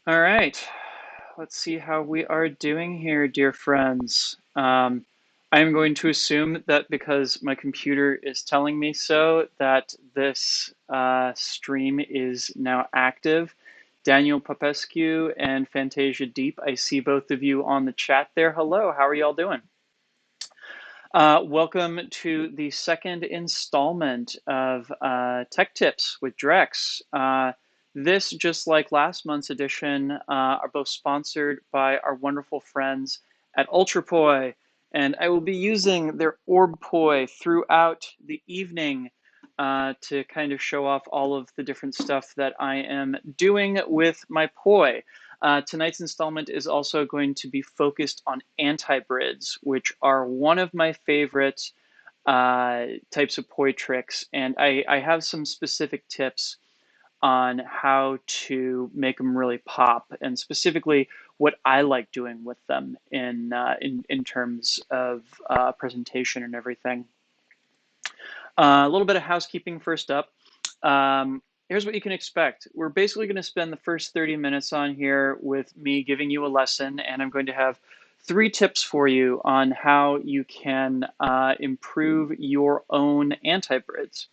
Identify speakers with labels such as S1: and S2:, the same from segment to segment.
S1: All right, let's see how we are doing here, dear friends. I'm going to assume that because my computer is telling me so, that this stream is now active. Daniel Popescu and Fantasia Deep, I see both of you on the chat there. Hello, how are y'all doing? Welcome to the second installment of Tech Tips with Drex. This, just like last month's edition, are both sponsored by our wonderful friends at UltraPoi, and I will be using their Orb Poi throughout the evening to kind of show off all of the different stuff that I am doing with my Poi. Tonight's installment is also going to be focused on antibrids, which are one of my favorite types of poi tricks, and I have some specific tips on how to make them really pop, and specifically what I like doing with them in terms of presentation and everything. A little bit of housekeeping first up. Here's what you can expect. We're basically going to spend the first 30 minutes on here with me giving you a lesson, and I'm going to have 3 tips for you on how you can improve your own antibrids.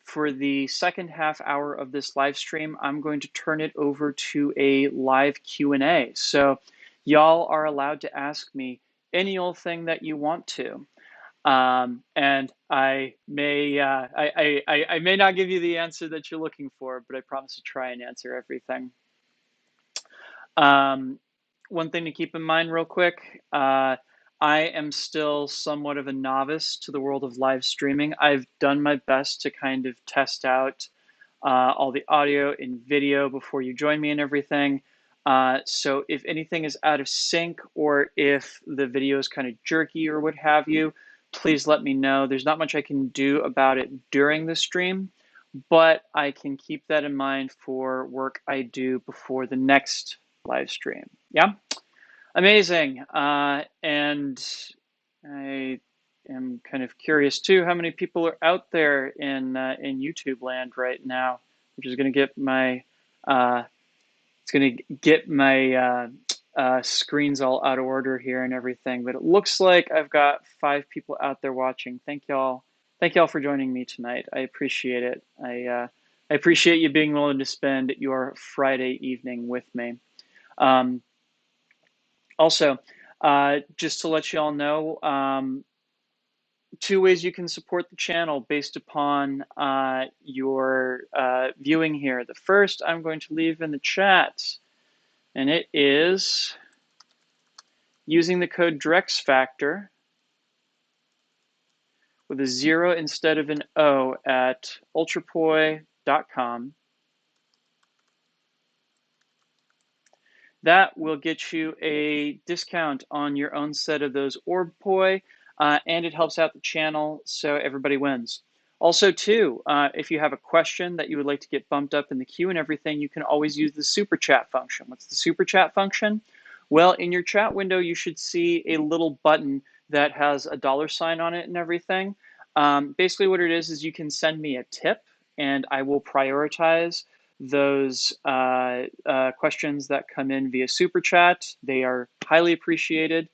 S1: For the second half hour of this live stream, I'm going to turn it over to a live Q&A. So y'all are allowed to ask me any old thing that you want to. And I may I may not give you the answer that you're looking for, but I promise to try and answer everything. One thing to keep in mind real quick, I am still somewhat of a novice to the world of live streaming. I've done my best to kind of test out all the audio and video before you join me and everything. So if anything is out of sync or if the video is kind of jerky or what have you, please let me know. There's not much I can do about it during the stream, but I can keep that in mind for work I do before the next live stream. Yeah, amazing. And I am kind of curious too how many people are out there in YouTube land right now, which is going to get my screens all out of order here and everything. But it looks like I've got 5 people out there watching. Thank y'all. Thank y'all for joining me tonight. I appreciate it. I appreciate you being willing to spend your Friday evening with me. Also, just to let you all know, 2 ways you can support the channel based upon your viewing here. The first I'm going to leave in the chat, and it is using the code DREXFACTOR with a 0 instead of an O at ultrapoi.com. That will get you a discount on your own set of those orb poi, and it helps out the channel, so everybody wins. Also, too, if you have a question that you would like to get bumped up in the queue and everything, you can always use the super chat function. What's the super chat function? Well, in your chat window, you should see a little button that has a $sign on it and everything. Basically, what it is you can send me a tip, and I will prioritize those questions that come in via super chat. They are highly appreciated.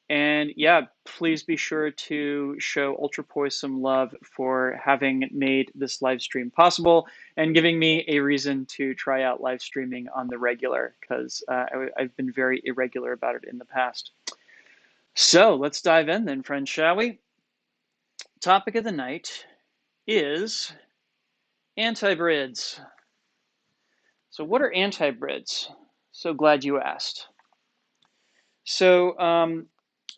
S1: And yeah, please be sure to show UltraPoi some love for having made this live stream possible and giving me a reason to try out live streaming on the regular, because I've been very irregular about it in the past. So let's dive in then, friends, shall we? Topic of the night is antibrids. So what are antibrids? So glad you asked. So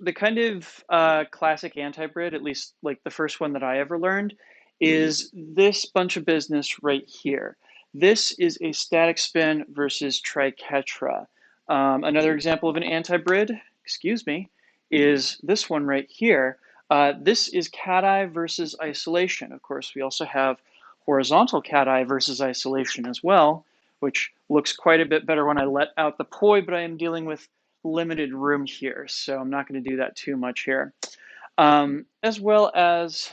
S1: the kind of classic antibrid, at least like the first one that I ever learned, is this bunch of business right here. This is a static spin versus triquetra. Another example of an antibrid, excuse me, is this one right here. This is cat-eye versus isolation. Of course, we also have horizontal cat-eye versus isolation as well, which looks quite a bit better when I let out the poi, but I am dealing with limited room here, so I'm not going to do that too much here. As well as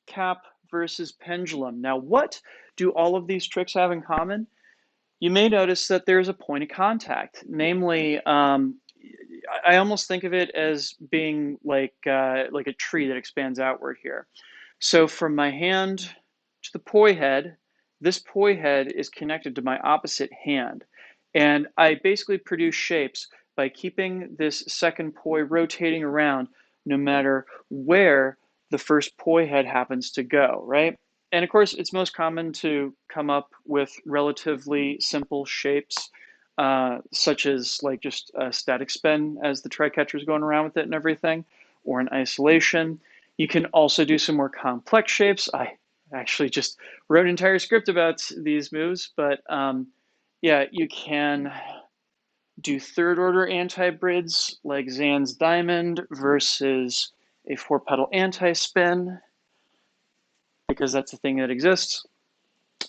S1: cap versus pendulum. Now, what do all of these tricks have in common? you may notice that there's a point of contact. Namely, I almost think of it as being like a tree that expands outward here. So from my hand to the poi head, this poi head is connected to my opposite hand. And I basically produce shapes by keeping this second poi rotating around no matter where the first poi head happens to go, right? And of course, it's most common to come up with relatively simple shapes, such as like just a static spin as the tri-catcher is going around with it and everything, or an isolation. You can also do some more complex shapes. I actually just wrote an entire script about these moves, but yeah, you can do third order antibrids like Zan's Diamond versus a 4-pedal anti-spin, because that's the thing that exists.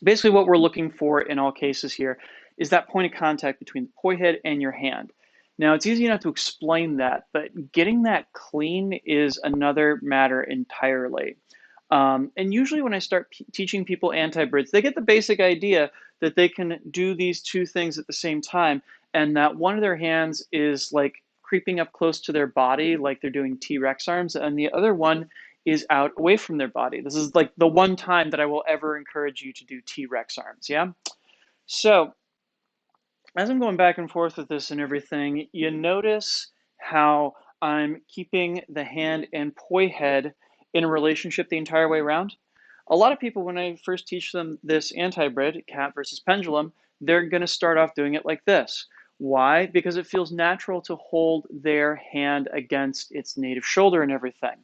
S1: Basically, what we're looking for in all cases here is that point of contact between the poi head and your hand. Now, it's easy enough to explain that, but getting that clean is another matter entirely. And usually when I start teaching people anti-brids, they get the basic idea that they can do these two things at the same time, and that one of their hands is like creeping up close to their body, like they're doing T-Rex arms, and the other one is out away from their body. This is like the one time that I will ever encourage you to do T-Rex arms, yeah? So as I'm going back and forth with this and everything, you notice how I'm keeping the hand and poi head in a relationship the entire way around. A lot of people, when I first teach them this anti-brid, cat versus pendulum, they're going to start off doing it like this. Why? Because it feels natural to hold their hand against its native shoulder and everything.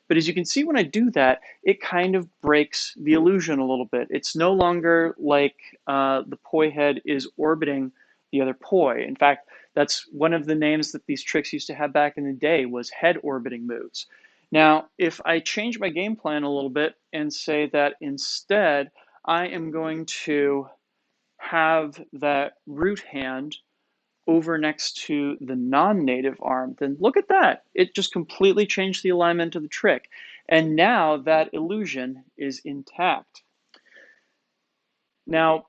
S1: But as you can see, when I do that, it kind of breaks the illusion a little bit. It's no longer like the poi head is orbiting the other poi. In fact, that's one of the names that these tricks used to have back in the day, was head orbiting moves. Now, if I change my game plan a little bit and say that instead I am going to have that root hand over next to the non-native arm, then look at that. It just completely changed the alignment of the trick. And now that illusion is intact. Now,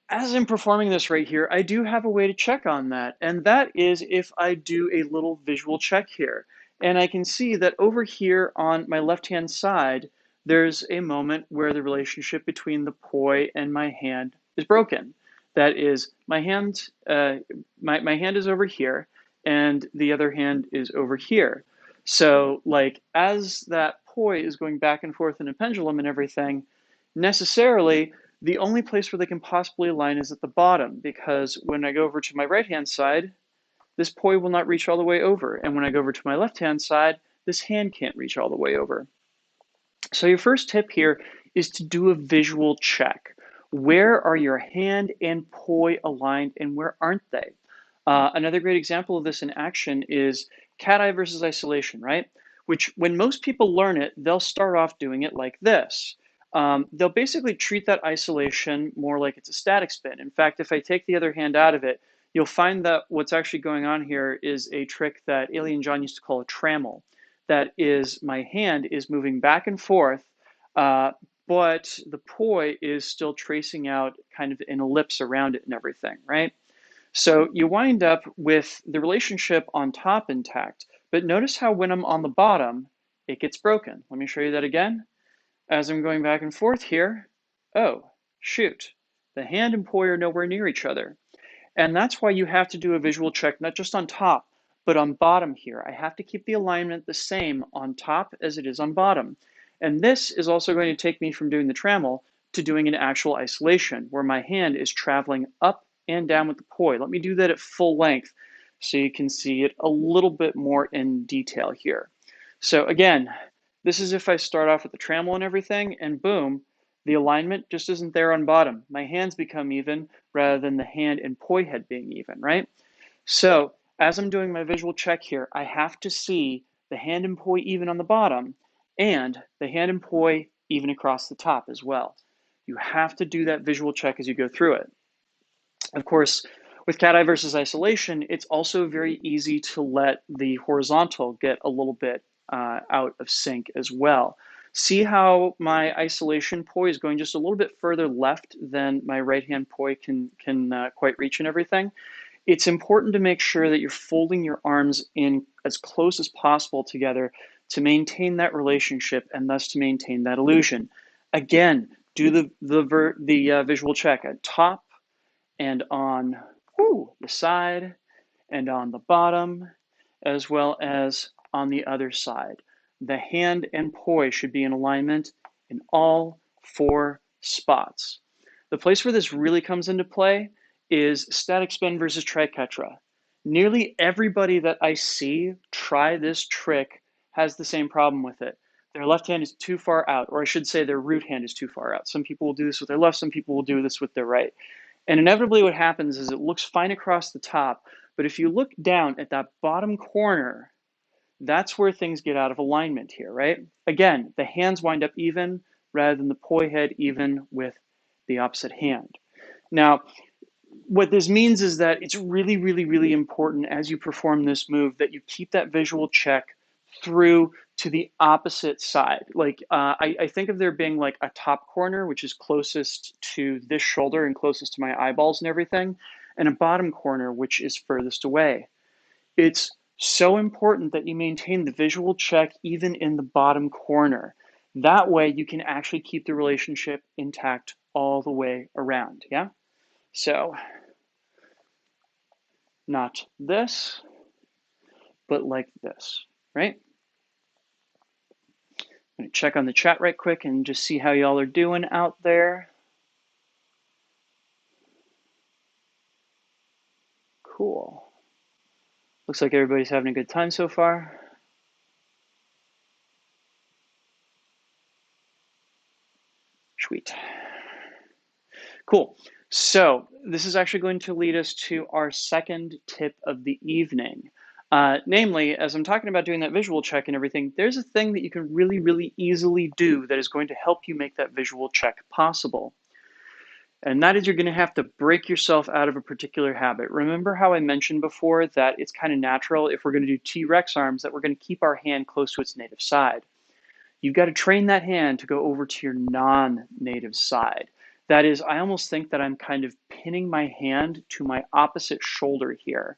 S1: as I'm performing this right here, I do have a way to check on that, and that is if I do a little visual check here. And I can see that over here on my left-hand side, there's a moment where the relationship between the poi and my hand is broken. That is, my hand, my hand is over here, and the other hand is over here. So, like, as that poi is going back and forth in a pendulum and everything, necessarily, the only place where they can possibly align is at the bottom, because when I go over to my right-hand side, this poi will not reach all the way over. And when I go over to my left-hand side, this hand can't reach all the way over. So your first tip here is to do a visual check. Where are your hand and poi aligned and where aren't they? Another great example of this in action is cat-eye versus isolation, right? Which when most people learn it, they'll start off doing it like this. They'll basically treat that isolation more like it's a static spin. In fact, if I take the other hand out of it, you'll find that what's actually going on here is a trick that Alien John used to call a trammel. That is, my hand is moving back and forth, but the poi is still tracing out kind of an ellipse around it and everything, right? So you wind up with the relationship on top intact, but notice how when I'm on the bottom, it gets broken. Let me show you that again. As I'm going back and forth here, oh, shoot, the hand and poi are nowhere near each other. And that's why you have to do a visual check, not just on top, but on bottom here. I have to keep the alignment the same on top as it is on bottom. And this is also going to take me from doing the trammel to doing an actual isolation, where my hand is traveling up and down with the poi. Let me do that at full length so you can see it a little bit more in detail here. So again, this is if I start off with the trammel and everything, and boom, the alignment just isn't there on bottom. My hands become even rather than the hand and poi head being even, right? So as I'm doing my visual check here, I have to see the hand and poi even on the bottom and the hand and poi even across the top as well. You have to do that visual check as you go through it. Of course, with cat-eye versus isolation, it's also very easy to let the horizontal get a little bit out of sync as well. See how my isolation poi is going just a little bit further left than my right hand poi can quite reach and everything. It's important to make sure that you're folding your arms in as close as possible together to maintain that relationship and thus to maintain that illusion. Again, do the visual check at top and on the side and on the bottom, as well as on the other side. The hand and poi should be in alignment in all four spots. The place where this really comes into play is static spin versus triquetra. Nearly everybody that I see try this trick has the same problem with it. Their left hand is too far out, or I should say their root hand is too far out. Some people will do this with their left, some people will do this with their right. And inevitably what happens is it looks fine across the top, but if you look down at that bottom corner, that's where things get out of alignment here, right? Again, the hands wind up even rather than the poi head even with the opposite hand. Now, what this means is that it's really, really, really important as you perform this move that you keep that visual check through to the opposite side. Like I think of there being like a top corner, which is closest to this shoulder and closest to my eyeballs and everything, and a bottom corner, which is furthest away. It's so important that you maintain the visual check even in the bottom corner. That way you can actually keep the relationship intact all the way around, yeah? So, not this, but like this, right? I'm gonna check on the chat right quick and just see how y'all are doing out there. Cool. Looks like everybody's having a good time so far. Sweet. Cool. So this is actually going to lead us to our second tip of the evening. Namely, as I'm talking about doing that visual check and everything, there's a thing that you can really, really easily do that is going to help you make that visual check possible. And that is you're going to have to break yourself out of a particular habit. Remember how I mentioned before that it's kind of natural if we're going to do T-Rex arms that we're going to keep our hand close to its native side. You've got to train that hand to go over to your non-native side. That is, I almost think that I'm kind of pinning my hand to my opposite shoulder here.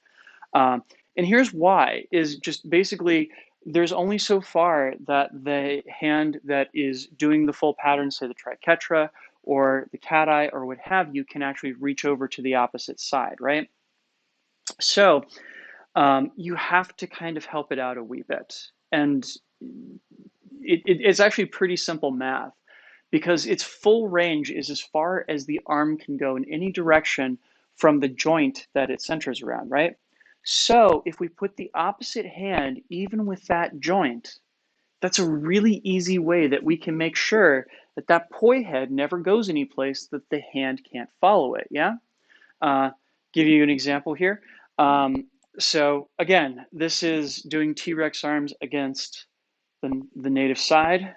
S1: And here's why, is just basically there's only so far that the hand that is doing the full pattern, say the triquetra or the cat eye or what have you, can actually reach over to the opposite side, right? So you have to kind of help it out a wee bit. And it's actually pretty simple math because its full range is as far as the arm can go in any direction from the joint that it centers around, right? So if we put the opposite hand even with that joint, that's a really easy way that we can make sure that that poi head never goes any place that the hand can't follow it, yeah? Uh, give you an example here. So again, this is doing T-Rex arms against the native side.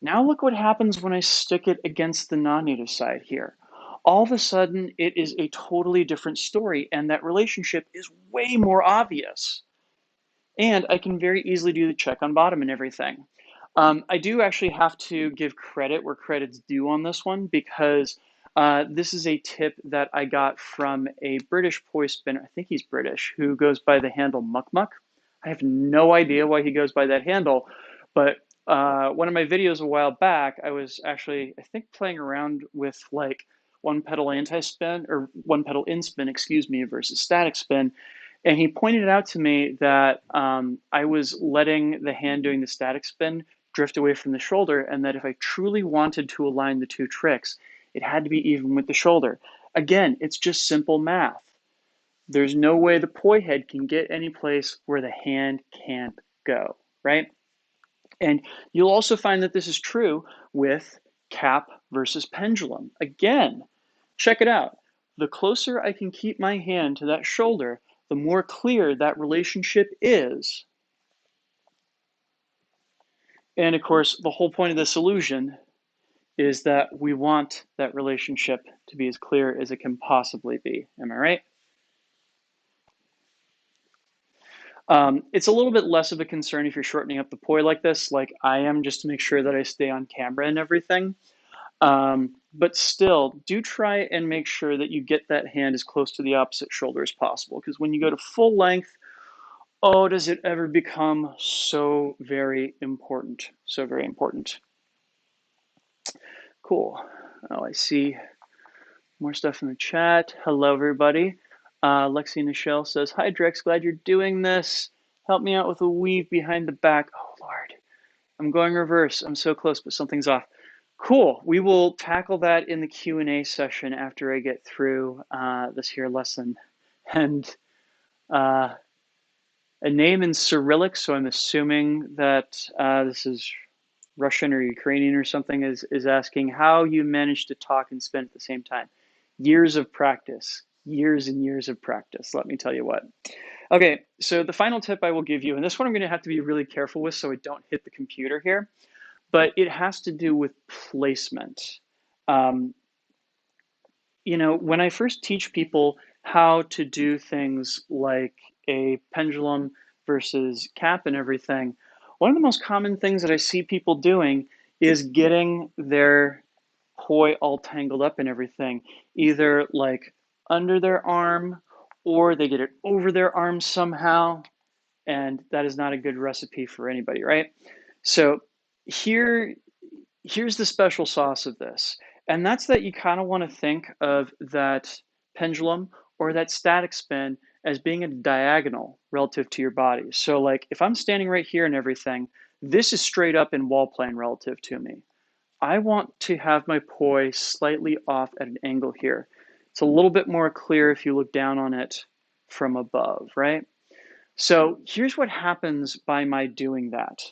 S1: Now look what happens when I stick it against the non-native side here. All of a sudden, it is a totally different story, and that relationship is way more obvious. And I can very easily do the check on bottom and everything. I do actually have to give credit where credit's due on this one because this is a tip that I got from a British poi spinner, I think he's British, who goes by the handle Muck Muck. I have no idea why he goes by that handle, but one of my videos a while back, I was actually, I think, playing around with like one pedal anti-spin or one pedal in spin, excuse me, versus static spin. And he pointed out to me that I was letting the hand doing the static spin drift away from the shoulder, and that if I truly wanted to align the two tricks, it had to be even with the shoulder. Again, it's just simple math. There's no way the poi head can get any place where the hand can't go, right? And you'll also find that this is true with cap versus pendulum. Again, check it out. The closer I can keep my hand to that shoulder, the more clear that relationship is. And of course, the whole point of this illusion is that we want that relationship to be as clear as it can possibly be. Am I right? It's a little bit less of a concern if you're shortening up the poi like this, like I am, just to make sure that I stay on camera and everything. But still, do try and make sure that you get that hand as close to the opposite shoulder as possible, because when you go to full length, oh, does it ever become so very important. So very important. Cool. Oh, I see more stuff in the chat. Hello, everybody. Lexi Nichelle says, hi, Drex, glad you're doing this. Help me out with a weave behind the back. Oh, Lord. I'm going reverse. I'm so close, but something's off. Cool. We will tackle that in the Q&A session after I get through this here lesson. And a name in Cyrillic, so I'm assuming that this is Russian or Ukrainian or something, is asking how you managed to talk and spin at the same time. Years of practice. Years and years of practice, let me tell you what. Okay, so the final tip I will give you, and this one I'm going to have to be really careful with so I don't hit the computer here, but it has to do with placement. You know, when I first teach people how to do things like a pendulum versus cap and everything, one of the most common things that I see people doing is getting their poi all tangled up and everything, either like under their arm or they get it over their arm somehow, and that is not a good recipe for anybody, right? So here here's the special sauce of this, and that's that you kind of want to think of that pendulum or that static spin as being a diagonal relative to your body. So like if I'm standing right here and everything, this is straight up in wall plane relative to me. I want to have my poi slightly off at an angle here. It's a little bit more clear if you look down on it from above, right? So here's what happens by my doing that.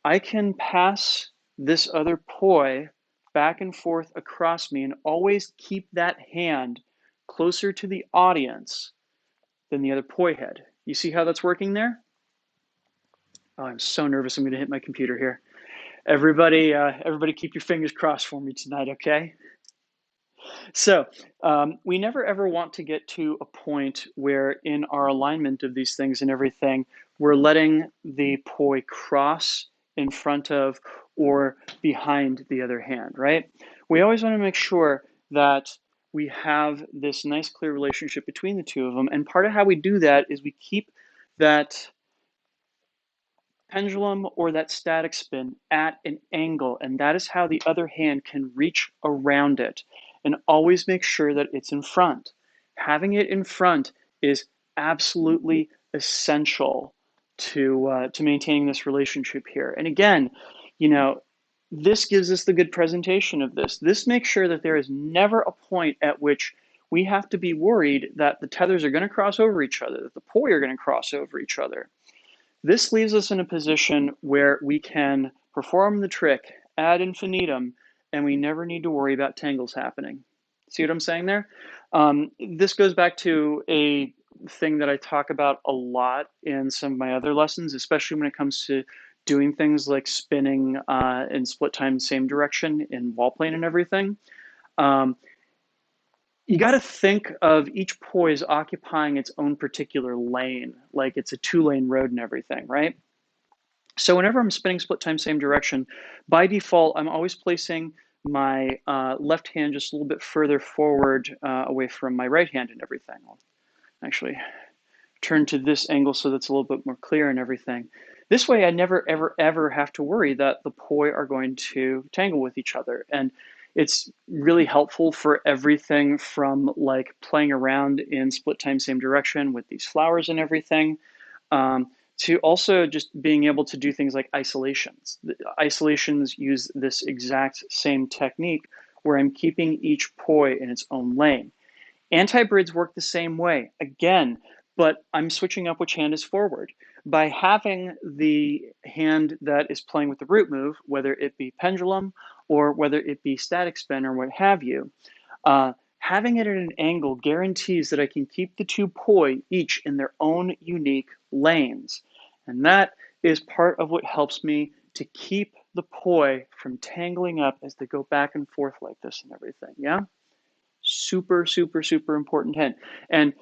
S1: I can pass this other poi back and forth across me and always keep that hand closer to the audience than the other poi head. You see how that's working there? Oh, I'm so nervous. I'm going to hit my computer here. Everybody keep your fingers crossed for me tonight, okay? So we never ever want to get to a point where in our alignment of these things and everything, we're letting the poi cross in front of or behind the other hand, right? We always want to make sure that we have this nice clear relationship between the two of them. And part of how we do that is we keep that pendulum or that static spin at an angle, and that is how the other hand can reach around it. And always make sure that it's in front. Having it in front is absolutely essential to maintaining this relationship here. And again, you know, this gives us the good presentation of this. This makes sure that there is never a point at which we have to be worried that the tethers are going to cross over each other, that the poi are going to cross over each other. This leaves us in a position where we can perform the trick ad infinitum, and we never need to worry about tangles happening. See what I'm saying there? This goes back to a thing that I talk about a lot in some of my other lessons, especially when it comes to doing things like spinning in split time, same direction in wall plane and everything. You got to think of each poise occupying its own particular lane, like it's a 2-lane road and everything, right? So whenever I'm spinning split time, same direction, by default, I'm always placing my left hand just a little bit further forward away from my right hand and everything. I'll actually turn to this angle so that's a little bit more clear and everything. This way, I never, ever, ever have to worry that the poi are going to tangle with each other. And it's really helpful for everything from like playing around in split time, same direction with these flowers and everything, to also just being able to do things like isolations. The isolations use this exact same technique where I'm keeping each poi in its own lane. Antibrids work the same way, again, but I'm switching up which hand is forward. By having the hand that is playing with the root move, whether it be pendulum or whether it be static spin or what have you, having it at an angle guarantees that I can keep the two poi each in their own unique lanes. And that is part of what helps me to keep the poi from tangling up as they go back and forth like this and everything, yeah? Super, super, super important hint. And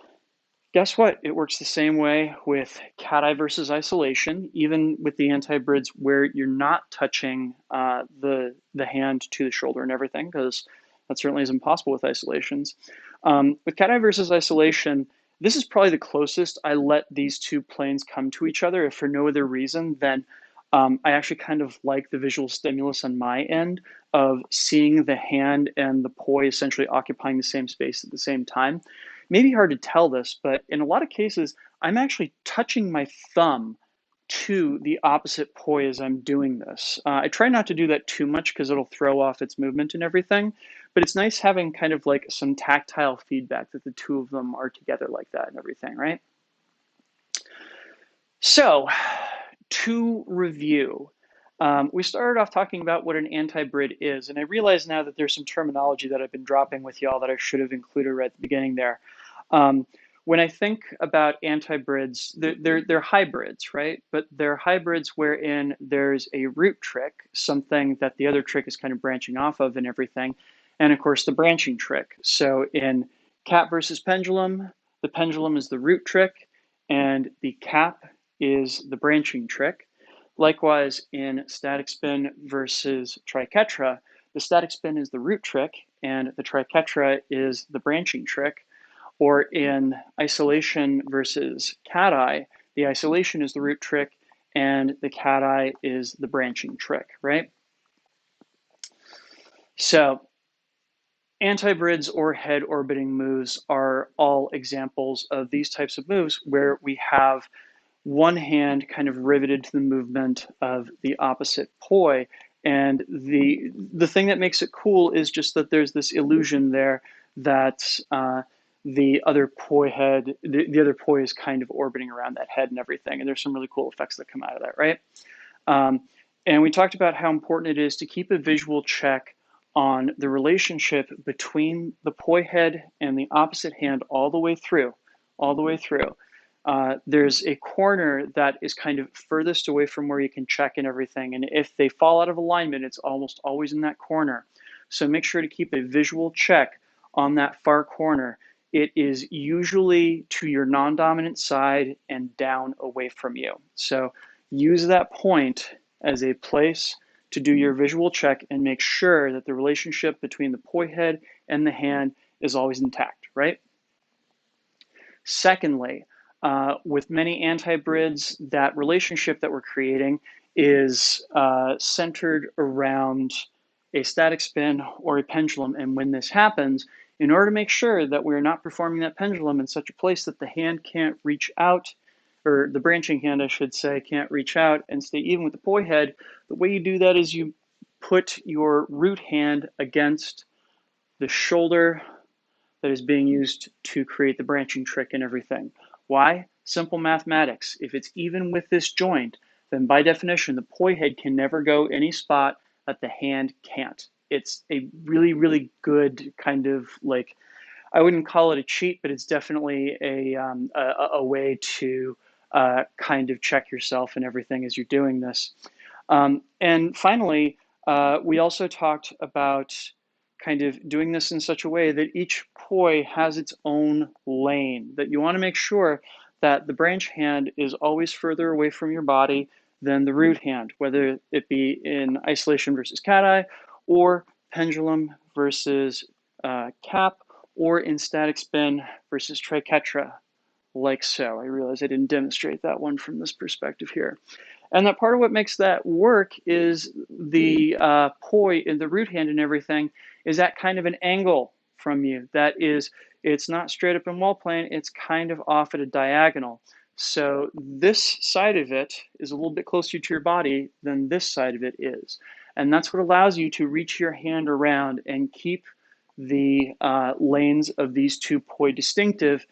S1: Guess what? It works the same way with cat-eye versus isolation, even with the antibrids where you're not touching the hand to the shoulder and everything, because that certainly isn't possible with isolations. With cat-eye versus isolation, this is probably the closest I let these two planes come to each other, if for no other reason than I actually kind of like the visual stimulus on my end of seeing the hand and the poi essentially occupying the same space at the same time. Maybe hard to tell this, but in a lot of cases, I'm actually touching my thumb to the opposite poi as I'm doing this. I try not to do that too much because it'll throw off its movement and everything, but it's nice having kind of like some tactile feedback that the two of them are together like that and everything, right? So, to review, we started off talking about what an antibrid is, and I realize now that there's some terminology that I've been dropping with y'all that I should have included right at the beginning there. Um, when I think about antibrids, they're hybrids, right? But they're hybrids wherein there's a root trick, something that the other trick is kind of branching off of and everything, and of course the branching trick. So in cap versus pendulum, the pendulum is the root trick, and the cap is the branching trick. Likewise, in static spin versus triquetra, the static spin is the root trick, and the triquetra is the branching trick. Or in isolation versus cat-eye, the isolation is the root trick, and the cat-eye is the branching trick, right? So antibrids or head orbiting moves are all examples of these types of moves where we have one hand kind of riveted to the movement of the opposite poi. And the thing that makes it cool is just that there's this illusion there that the other poi head, the other poi is kind of orbiting around that head and everything. And there's some really cool effects that come out of that, right? Um, and we talked about how important it is to keep a visual check on the relationship between the poi head and the opposite hand all the way through, all the way through. There's a corner that is kind of furthest away from where you can check and everything. And if they fall out of alignment, it's almost always in that corner. So make sure to keep a visual check on that far corner. It is usually to your non-dominant side and down away from you. So use that point as a place to do your visual check and make sure that the relationship between the poi head and the hand is always intact, right? Secondly, with many antibrids, that relationship that we're creating is centered around a static spin or a pendulum. And when this happens, in order to make sure that we're not performing that pendulum in such a place that the hand can't reach out, or the branching hand, I should say, can't reach out and stay even with the poi head, the way you do that is you put your root hand against the shoulder that is being used to create the branching trick and everything. Why? Simple mathematics. If it's even with this joint, then by definition, the poi head can never go any spot that the hand can't. It's a really, really good kind of like, I wouldn't call it a cheat, but it's definitely a way to kind of check yourself and everything as you're doing this. And finally, we also talked about kind of doing this in such a way that each poi has its own lane, that you want to make sure that the branch hand is always further away from your body than the root hand, whether it be in isolation versus cat-eye or pendulum versus cap or in static spin versus triquetra, like so. I realize I didn't demonstrate that one from this perspective here. And that part of what makes that work is the poi in the root hand and everything is at kind of an angle from you. That is, it's not straight up in wall plane, it's kind of off at a diagonal. So this side of it is a little bit closer to your body than this side of it is. And that's what allows you to reach your hand around and keep the lanes of these two poi distinctive.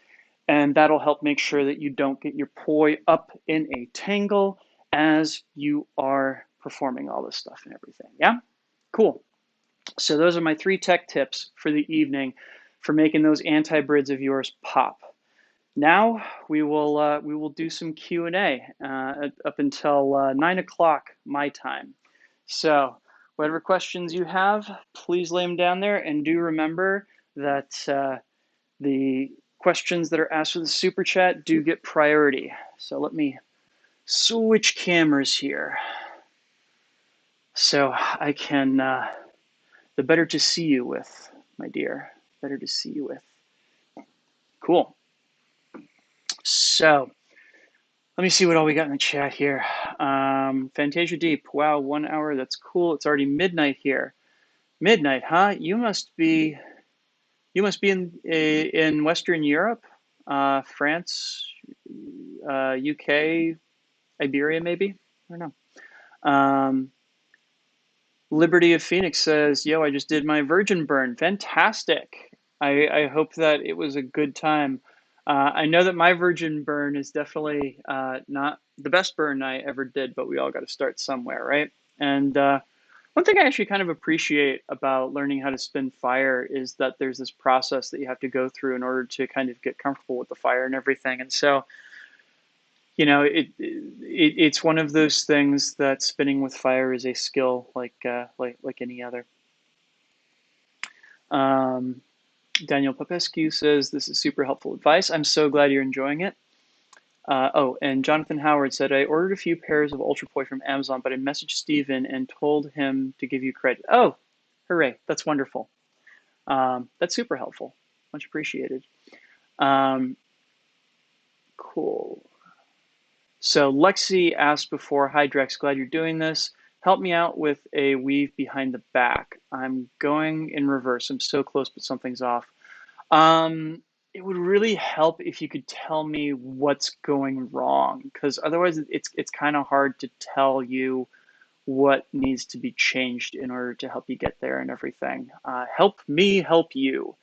S1: And that'll help make sure that you don't get your poi up in a tangle as you are performing all this stuff and everything. Yeah? Cool. So those are my 3 tech tips for the evening for making those antibrids of yours pop. Now we will do some Q&A up until 9 o'clock my time. So whatever questions you have, please lay them down there, and do remember that the questions that are asked with the super chat do get priority. So let me switch cameras here so I can, the better to see you with, my dear. Better to see you with. Cool. So let me see what all we got in the chat here. Fantasia Deep. Wow, 1 hour. That's cool. It's already midnight here. Midnight, huh? You must be in Western Europe, France, UK, Iberia, maybe. I don't know. Liberty of Phoenix says, "Yo, I just did my virgin burn. Fantastic. I hope that it was a good time. I know that my virgin burn is definitely not the best burn I ever did, but we all got to start somewhere, right? And one thing I actually kind of appreciate about learning how to spin fire is that there's this process that you have to go through in order to kind of get comfortable with the fire and everything. And so, it's one of those things that spinning with fire is a skill like any other. Um, Daniel Popescu says this is super helpful advice. I'm so glad you're enjoying it. And Jonathan Howard said, I ordered a few pairs of Ultra Poi from Amazon, but I messaged Steven and told him to give you credit. Oh, hooray. That's wonderful. That's super helpful. Much appreciated. Cool. So Lexi asked before, hi Drex, glad you're doing this. Help me out with a weave behind the back. I'm going in reverse. I'm so close, but something's off. It would really help if you could tell me what's going wrong, because otherwise it's kind of hard to tell you what needs to be changed in order to help you get there and everything. Help me help you.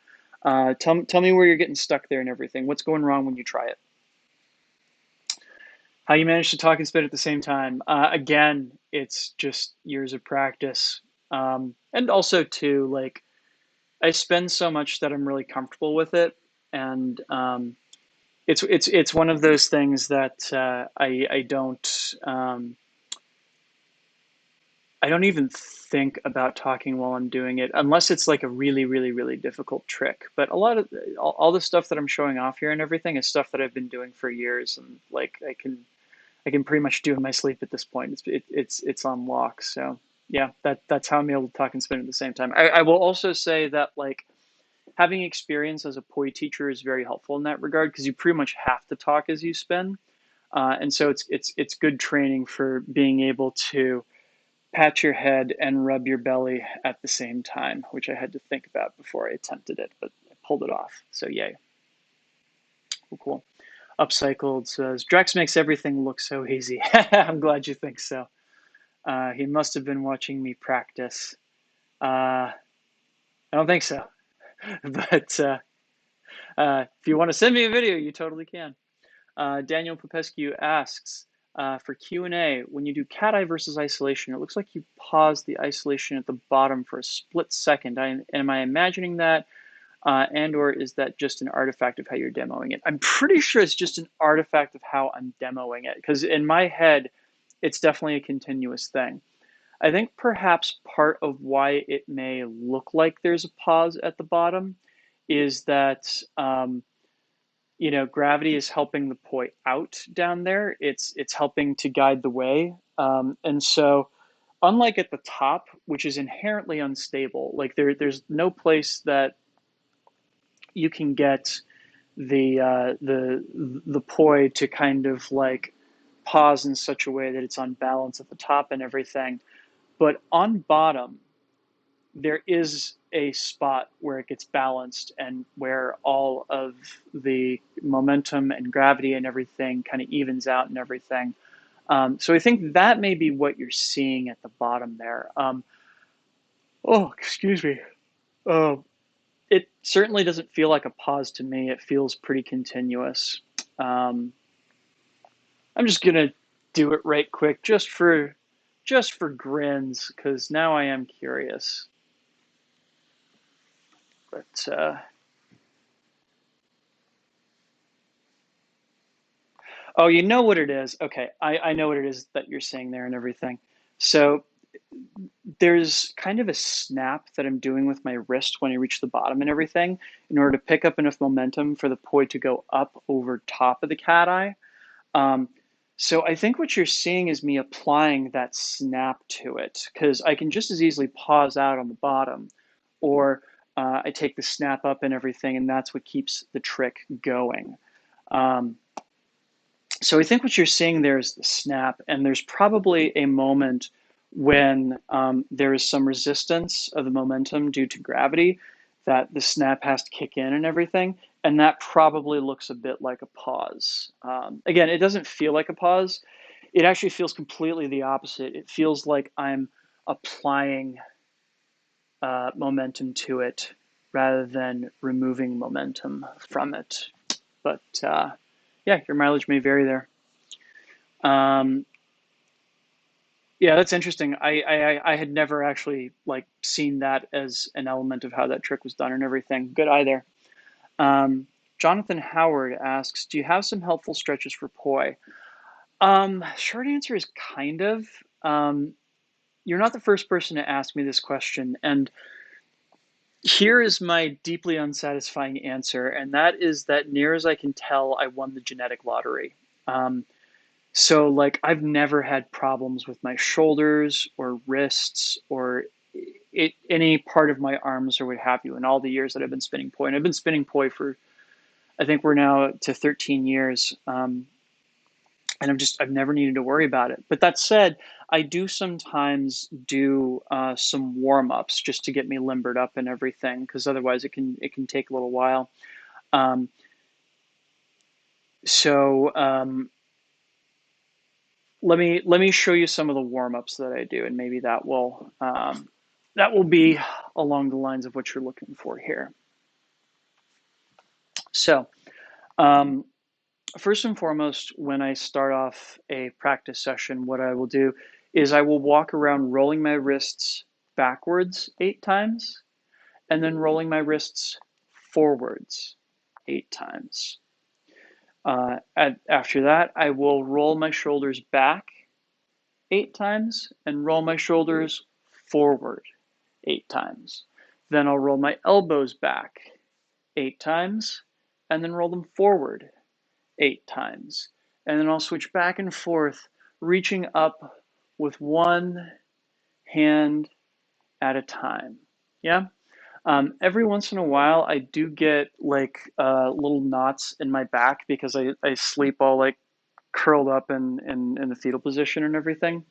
S1: Tell me where you're getting stuck there and everything. What's going wrong when you try it? How you manage to talk and spit at the same time. Again, it's just years of practice. And also too, like I spend so much that I'm really comfortable with it. And it's one of those things that I don't even think about talking while I'm doing it, unless it's like a really, really, really difficult trick. But a lot of all the stuff that I'm showing off here and everything is stuff that I've been doing for years, and like I can pretty much do in my sleep at this point. It's on lock. So yeah, that's how I'm able to talk and spin at the same time. I will also say that like having experience as a poi teacher is very helpful in that regard because you pretty much have to talk as you spin, and so it's good training for being able to pat your head and rub your belly at the same time, which I had to think about before I attempted it, but I pulled it off. So yay, cool. Upcycled says, Drex makes everything look so easy. I'm glad you think so. He must have been watching me practice. I don't think so. But if you want to send me a video, you totally can. Daniel Popescu asks, for Q&A, when you do cat eye versus isolation, it looks like you pause the isolation at the bottom for a split second. Am I imagining that? And or is that just an artifact of how you're demoing it? I'm pretty sure it's just an artifact of how I'm demoing it, because in my head, it's definitely a continuous thing. I think perhaps part of why it may look like there's a pause at the bottom is that gravity is helping the poi out down there. It's helping to guide the way, and so unlike at the top, which is inherently unstable, like there's no place that you can get the poi to kind of like pause in such a way that it's on balance at the top and everything. But on bottom, there is a spot where it gets balanced and where all of the momentum and gravity and everything kind of evens out and everything. So I think that may be what you're seeing at the bottom there. Excuse me. Uh, it certainly doesn't feel like a pause to me. It feels pretty continuous. Um, I'm just gonna do it right quick, just for grins, because now I am curious. But oh, you know what it is? Okay, I know what it is that you're saying there and everything. So there's kind of a snap that I'm doing with my wrist when I reach the bottom and everything in order to pick up enough momentum for the poi to go up over top of the cat eye. Um, so I think what you're seeing is me applying that snap to it because I can just as easily pause out on the bottom, or I take the snap up and everything, and that's what keeps the trick going. Um, so I think what you're seeing there is the snap, and there's probably a moment when there is some resistance of the momentum due to gravity that the snap has to kick in and everything, and that probably looks a bit like a pause. Again, it doesn't feel like a pause. It actually feels completely the opposite. It feels like I'm applying momentum to it rather than removing momentum from it. But yeah, your mileage may vary there. Um, yeah, that's interesting. I had never actually like seen that as an element of how that trick was done and everything. Good eye there. Jonathan Howard asks, do you have some helpful stretches for poi? Short answer is kind of. You're not the first person to ask me this question, and here is my deeply unsatisfying answer, and that is that near as I can tell, I won the genetic lottery. Um, So, like, I've never had problems with my shoulders or wrists or any part of my arms or what have you in all the years that I've been spinning poi. And I've been spinning poi for, I think we're now to 13 years. And I've never needed to worry about it. But that said, I do sometimes do some warm ups just to get me limbered up and everything, because otherwise it can take a little while. Um, so, let me show you some of the warm-ups that I do, and maybe that will be along the lines of what you're looking for here. So, um, first and foremost, when I start off a practice session, what I will do is I will walk around rolling my wrists backwards 8 times, and then rolling my wrists forwards 8 times. After that, I will roll my shoulders back 8 times and roll my shoulders forward 8 times. Then I'll roll my elbows back 8 times and then roll them forward 8 times. And then I'll switch back and forth, reaching up with one hand at a time. Yeah. Every once in a while, I do get like little knots in my back because I sleep all like curled up in the fetal position and everything.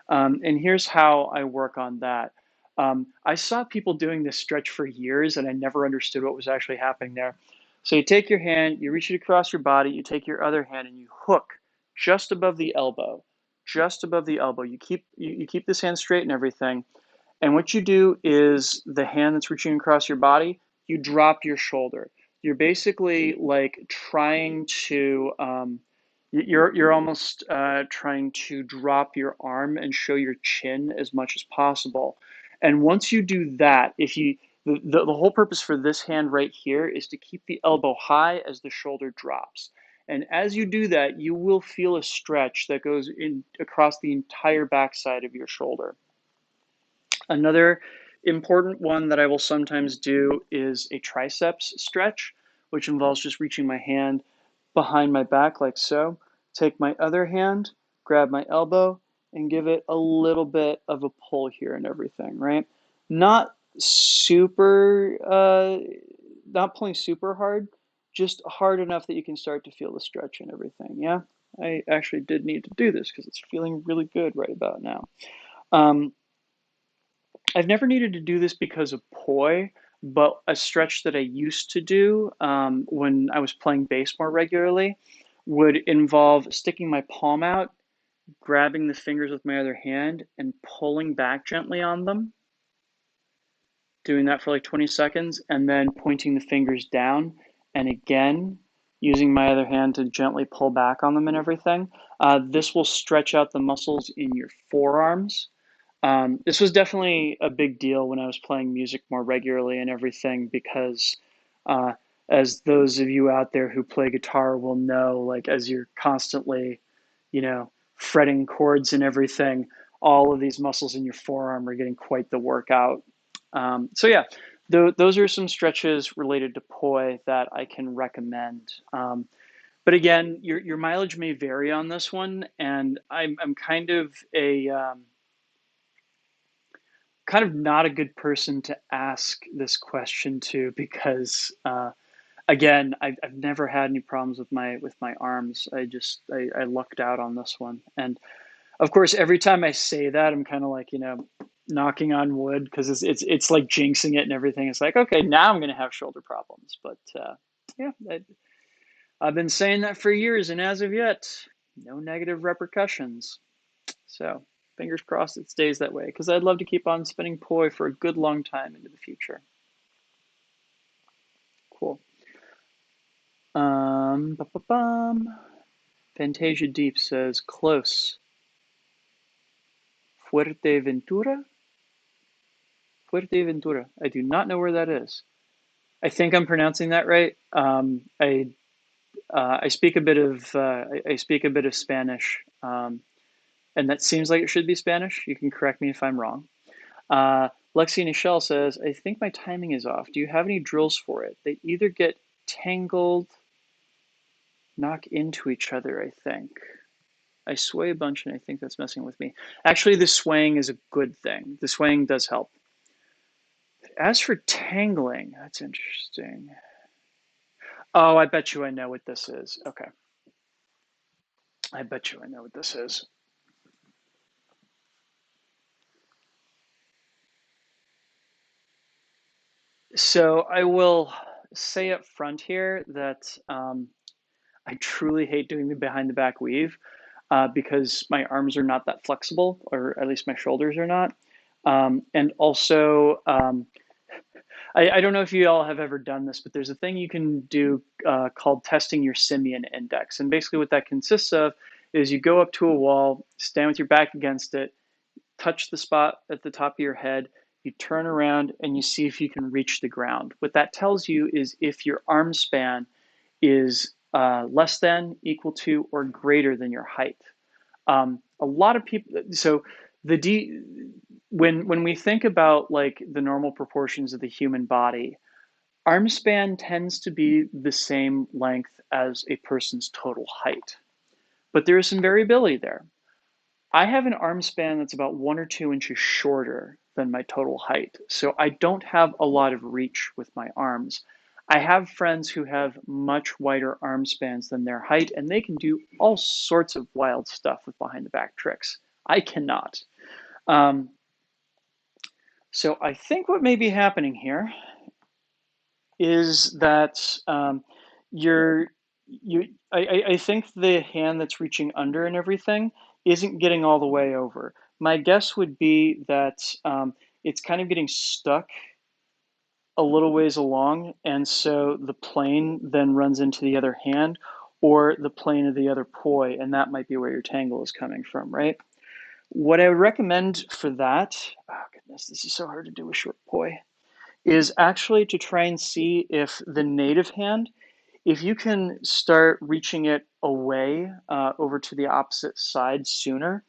S1: And here's how I work on that. I saw people doing this stretch for years, and I never understood what was actually happening there. So you take your hand, you reach it across your body, you take your other hand, and you hook just above the elbow, just above the elbow. You keep this hand straight and everything. And what you do is the hand that's reaching across your body, you drop your shoulder. You're basically like trying to you're almost trying to drop your arm and show your chin as much as possible. And once you do that, if you the whole purpose for this hand right here is to keep the elbow high as the shoulder drops. And as you do that, you will feel a stretch that goes in across the entire backside of your shoulder. Another important one that I will sometimes do is a triceps stretch, which involves just reaching my hand behind my back like so. Take my other hand, grab my elbow, and give it a little bit of a pull here and everything, right? Not super, not pulling super hard, just hard enough that you can start to feel the stretch and everything, yeah? I actually did need to do this because it's feeling really good right about now. Um, I've never needed to do this because of poi, but a stretch that I used to do when I was playing bass more regularly would involve sticking my palm out, grabbing the fingers with my other hand, and pulling back gently on them, doing that for like 20 seconds, and then pointing the fingers down, and again, using my other hand to gently pull back on them and everything. This will stretch out the muscles in your forearms. This was definitely a big deal when I was playing music more regularly and everything because, uh, as those of you out there who play guitar will know, like as you're constantly, fretting chords and everything, all of these muscles in your forearm are getting quite the workout. So yeah, those are some stretches related to poi that I can recommend. But again, your mileage may vary on this one, and I'm kind of not a good person to ask this question to because again, I've never had any problems with my arms. I lucked out on this one, and of course, every time I say that, I'm kind of like, knocking on wood because it's like jinxing it and everything. It's like, okay, now I'm going to have shoulder problems. But yeah, I've been saying that for years, and as of yet, no negative repercussions. So fingers crossed it stays that way because I'd love to keep on spinning poi for a good long time into the future. Cool. Ba-ba-bum. Fantasia Deep says close. Fuerteventura? Fuerteventura. I do not know where that is. I think I'm pronouncing that right. I speak a bit of I speak a bit of Spanish, and that seems like it should be Spanish. You can correct me if I'm wrong. Lexi Nichelle says, I think my timing is off. Do you have any drills for it? They either get tangled, knock into each other, I think. I sway a bunch and I think that's messing with me. Actually, the swaying is a good thing. The swaying does help. As for tangling, that's interesting. Oh, I bet you I know what this is. Okay. I bet you I know what this is. So I will say up front here that I truly hate doing the behind the back weave because my arms are not that flexible, or at least my shoulders are not. And also, I don't know if you all have ever done this, but there's a thing you can do called testing your Simian index. And basically, what that consists of is you go up to a wall, stand with your back against it, touch the spot at the top of your head, you turn around, and you see if you can reach the ground. What that tells you is if your arm span is less than, equal to, or greater than your height. A lot of people, so the D, when we think about like the normal proportions of the human body, arm span tends to be the same length as a person's total height, but there is some variability there. I have an arm span that's about 1 or 2 inches shorter than my total height, so I don't have a lot of reach with my arms. I have friends who have much wider arm spans than their height, and they can do all sorts of wild stuff with behind the back tricks. I cannot. Um, so I think what may be happening here is that you're you I think the hand that's reaching under and everything isn't getting all the way over. My guess would be that it's kind of getting stuck a little ways along, and so the plane then runs into the other hand or the plane of the other poi, and that might be where your tangle is coming from, right? What I would recommend for that, oh goodness, this is so hard to do with short poi, is actually to try and see if the native hand, if you can start reaching it away over to the opposite side sooner,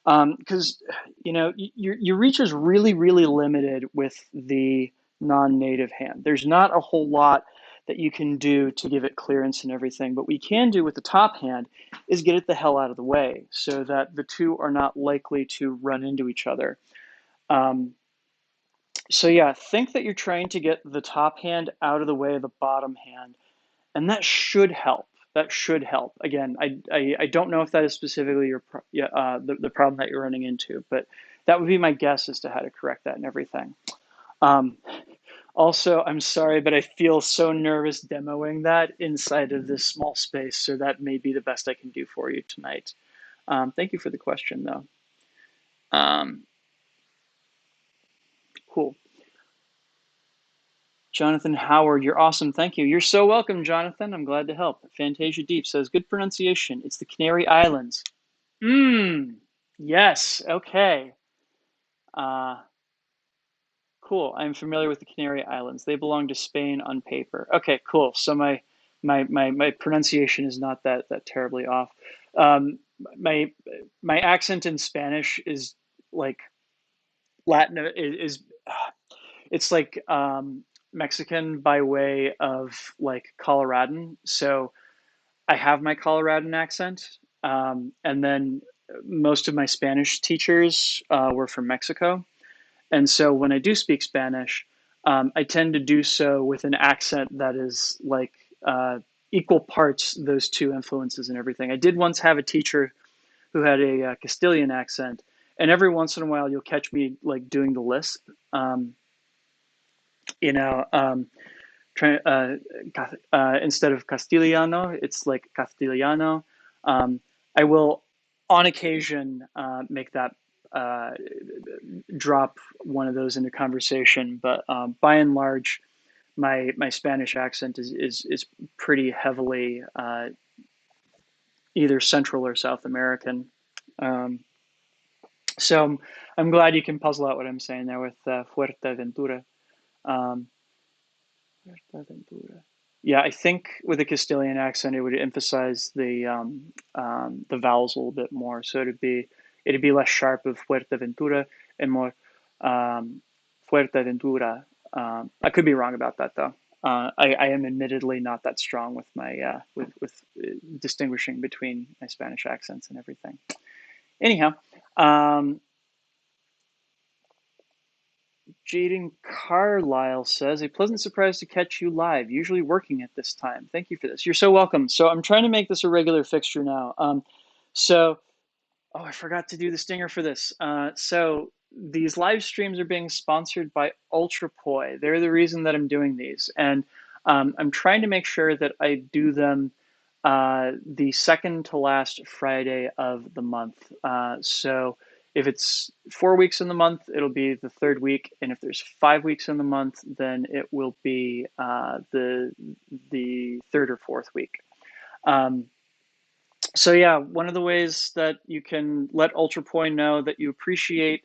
S1: because your reach is really, really limited with the non-native hand. There's not a whole lot that you can do to give it clearance and everything, but what we can do with the top hand is get it the hell out of the way so that the two are not likely to run into each other. Um, so yeah, think that you're trying to get the top hand out of the way of the bottom hand, and that should help. That should help. Again, I don't know if that is specifically the problem that you're running into, but that would be my guess as to how to correct that and everything. Um, Also, I'm sorry, but I feel so nervous demoing that inside of this small space, so that may be the best I can do for you tonight. Thank you for the question, though. Um, cool. Jonathan Howard, you're awesome. Thank you. You're so welcome, Jonathan. I'm glad to help. Fantasia Deep says, good pronunciation. It's the Canary Islands. Yes. Okay. Uh, cool. I'm familiar with the Canary Islands. They belong to Spain on paper. Okay, cool. So my pronunciation is not that terribly off. Um, my accent in Spanish is like Latin is it's like Mexican by way of like Coloradan. So I have my Coloradan accent, and then most of my Spanish teachers were from Mexico, and so when I do speak Spanish, I tend to do so with an accent that is like equal parts those two influences and everything. I did once have a teacher who had a Castilian accent, and every once in a while you'll catch me like doing the lisp. Um, you know, try, instead of Castellano, it's like Castellano. Um, I will, on occasion, make that uh, drop one of those into conversation, but by and large, my Spanish accent is pretty heavily either Central or South American. Um, so I'm glad you can puzzle out what I'm saying there with Fuerteventura. Um, Fuerteventura. Yeah, I think with a Castilian accent, it would emphasize the vowels a little bit more. So it'd be less sharp of Fuerteventura and more um, Fuerteventura. I could be wrong about that though. I am admittedly not that strong with my distinguishing between my Spanish accents and everything. Anyhow, um, Jaden Carlisle says, a pleasant surprise to catch you live, usually working at this time. Thank you for this. You're so welcome. So I'm trying to make this a regular fixture now. So, oh, I forgot to do the stinger for this. So these live streams are being sponsored by UltraPoi. They're the reason that I'm doing these. And I'm trying to make sure that I do them the second to last Friday of the month. So if it's 4 weeks in the month, it'll be the third week, and if there's 5 weeks in the month, then it will be the third or fourth week. Um, so yeah, one of the ways that you can let UltraPoi know that you appreciate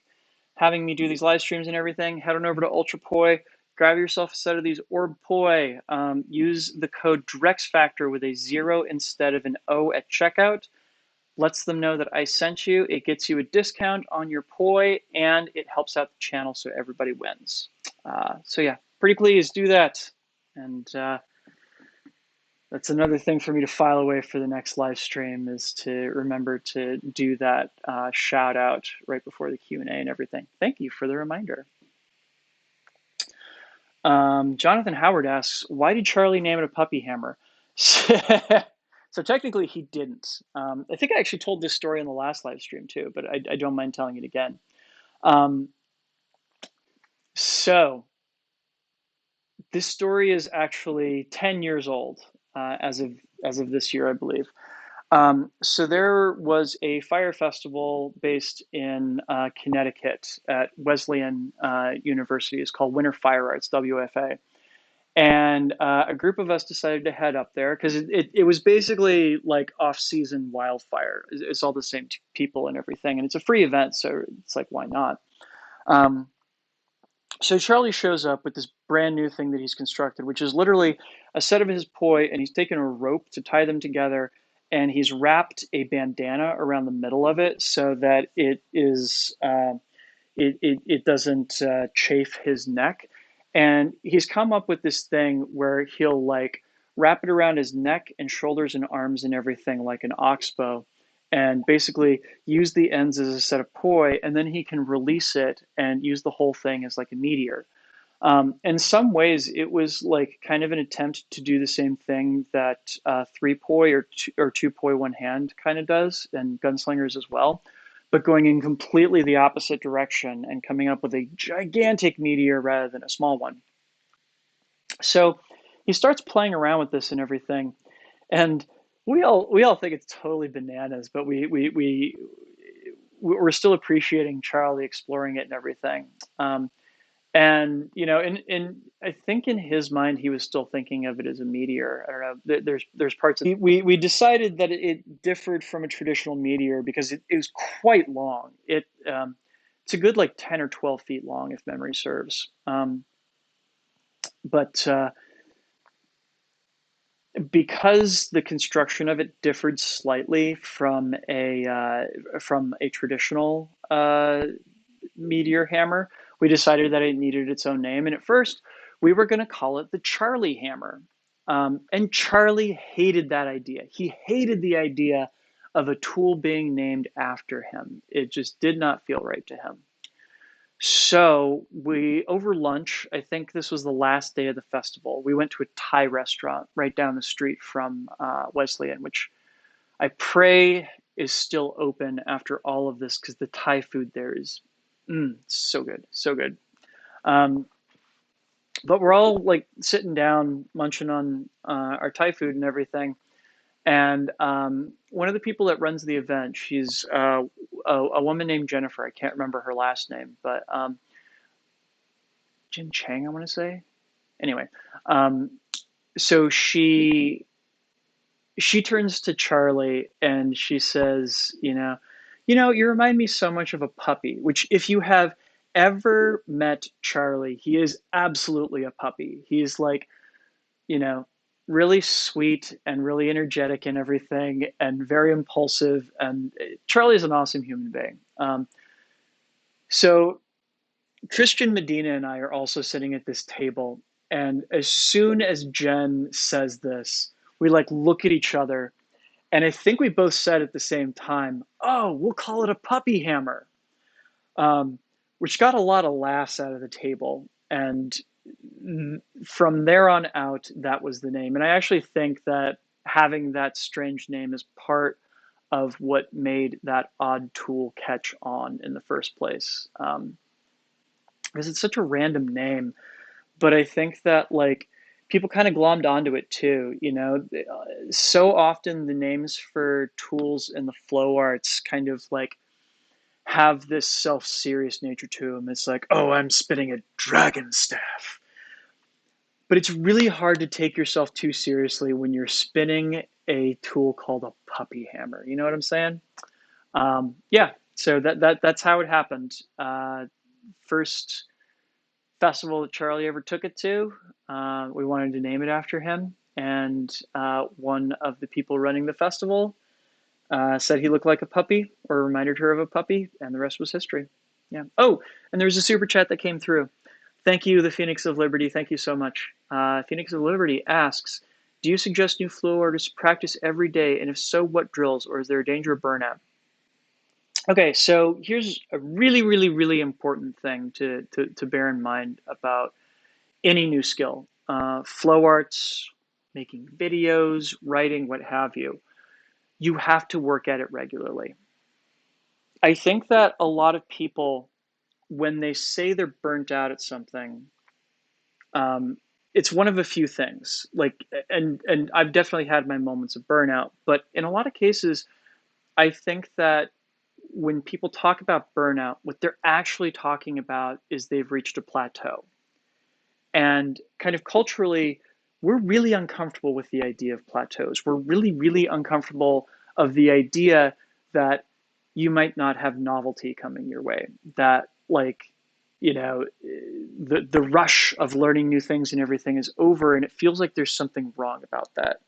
S1: having me do these live streams and everything, head on over to UltraPoi, grab yourself a set of these Orb Poi. Use the code DrexFactor with a 0 instead of an O at checkout. Lets them know that I sent you. It gets you a discount on your Poi, and it helps out the channel so everybody wins. So yeah, pretty please do that. And that's another thing for me to file away for the next live stream is to remember to do that shout out right before the Q&A and everything. Thank you for the reminder. Jonathan Howard asks, why did Charlie name it a puppy hammer? So technically he didn't. I think I actually told this story in the last live stream too, but I don't mind telling it again. So this story is actually 10 years old as of this year, I believe. So there was a fire festival based in Connecticut at Wesleyan University. It's called Winter Fire Arts, WFA. And a group of us decided to head up there because it was basically like off-season wildfire. It's all the same people and everything. And it's a free event, so it's like, why not? Um, so Charlie shows up with this brand new thing that he's constructed, which is literally a set of his poi, and he's taken a rope to tie them together, and he's wrapped a bandana around the middle of it so that it doesn't chafe his neck. And he's come up with this thing where he'll like wrap it around his neck and shoulders and arms and everything like an oxbow, and basically use the ends as a set of poi, and then he can release it and use the whole thing as like a meteor. In some ways, it was like kind of an attempt to do the same thing that three poi or two poi one hand kind of does, and gunslingers as well, but going in completely the opposite direction and coming up with a gigantic meteor rather than a small one. So he starts playing around with this and everything, and we all think it's totally bananas, but we're still appreciating Charlie exploring it and everything. And in I think in his mind he was still thinking of it as a meteor. I don't know. There's parts of we decided that it differed from a traditional meteor because it was quite long. It's a good like 10 or 12 feet long if memory serves. But because the construction of it differed slightly from a traditional meteor hammer, we decided that it needed its own name. And at first, we were going to call it the Charlie hammer. And Charlie hated that idea. He hated the idea of a tool being named after him. It just did not feel right to him. So we, over lunch, I think this was the last day of the festival, we went to a Thai restaurant right down the street from Wesleyan, which I pray is still open after all of this because the Thai food there is so good, so good. Um, but we're all like sitting down, munching on our Thai food and everything. And one of the people that runs the event, she's a woman named Jennifer. I can't remember her last name, but Jin Chang, I want to say. Anyway, um, so she turns to Charlie and she says, you remind me so much of a puppy, which if you have ever met Charlie, he is absolutely a puppy. He's like, you know, really sweet and really energetic and everything and very impulsive. And Charlie is an awesome human being. So Christian Medina and I are also sitting at this table. And as soon as Jen says this, we like look at each other. And I think we both said at the same time, oh, we'll call it a puppy hammer, which got a lot of laughs out of the table. And from there on out, that was the name. And I actually think that having that strange name is part of what made that odd tool catch on in the first place. Because it's such a random name. But I think that like people kind of glommed onto it too. So often the names for tools in the flow arts kind of like have this self-serious nature to them. It's like, oh, I'm spinning a dragon staff. But it's really hard to take yourself too seriously when you're spinning a tool called a puppy hammer. You know what I'm saying? Yeah. So that's how it happened. First festival that Charlie ever took it to. We wanted to name it after him, and one of the people running the festival said he looked like a puppy or reminded her of a puppy, and the rest was history. Yeah. Oh, and there was a super chat that came through. Thank you, the Phoenix of Liberty. Thank you so much. Phoenix of Liberty asks, do you suggest new flow artists practice every day? And if so, what drills? Or is there a danger of burnout? Okay, so here's a really, really, really important thing to bear in mind about any new skill. Flow arts, making videos, writing, what have you. You have to work at it regularly. I think that a lot of people, when they say they're burnt out at something, it's one of a few things. Like, and I've definitely had my moments of burnout, but in a lot of cases, I think that when people talk about burnout, what they're actually talking about is they've reached a plateau. And kind of culturally, we're really uncomfortable with the idea of plateaus. We're really, really uncomfortable of the idea that you might not have novelty coming your way. That like, the rush of learning new things and everything is over, and it feels like there's something wrong about that.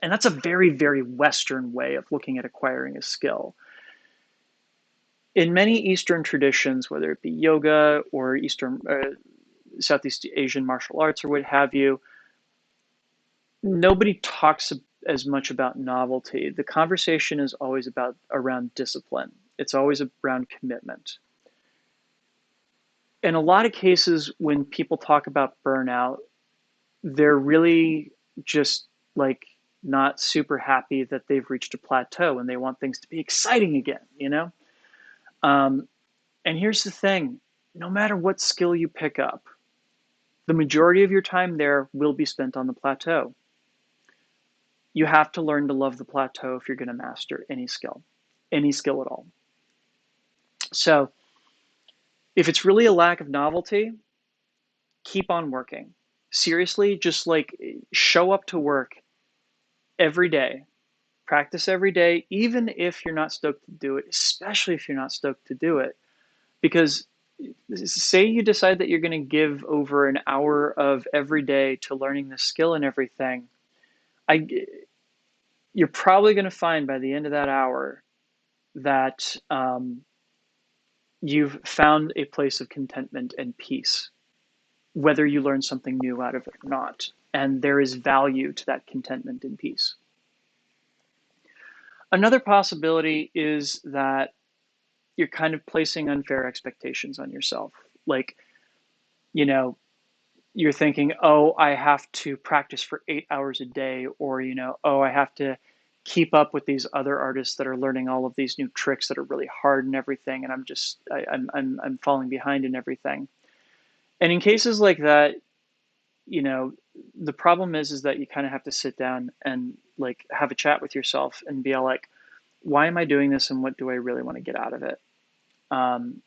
S1: And that's a very, very Western way of looking at acquiring a skill. In many Eastern traditions, whether it be yoga or Southeast Asian martial arts or what have you, nobody talks as much about novelty. The conversation is always around discipline. It's always around commitment. In a lot of cases, when people talk about burnout, they're really just like not super happy that they've reached a plateau and they want things to be exciting again. Um, and here's the thing, no matter what skill you pick up, the majority of your time there will be spent on the plateau. You have to learn to love the plateau if you're going to master any skill at all. So if it's really a lack of novelty, keep on working. Seriously, just like show up to work every day, practice every day, even if you're not stoked to do it, especially if you're not stoked to do it. Because say you decide that you're going to give over an hour of every day to learning the skill and everything, you're probably going to find by the end of that hour that you've found a place of contentment and peace, whether you learn something new out of it or not. And there is value to that contentment and peace. Another possibility is that you're kind of placing unfair expectations on yourself. Like, you know, you're thinking, oh, I have to practice for 8 hours a day, or, oh, I have to keep up with these other artists that are learning all of these new tricks that are really hard and everything, and I'm falling behind in everything. And in cases like that, you know, the problem is that you kind of have to sit down and like have a chat with yourself and be all like, why am I doing this, and what do I really want to get out of it? Um,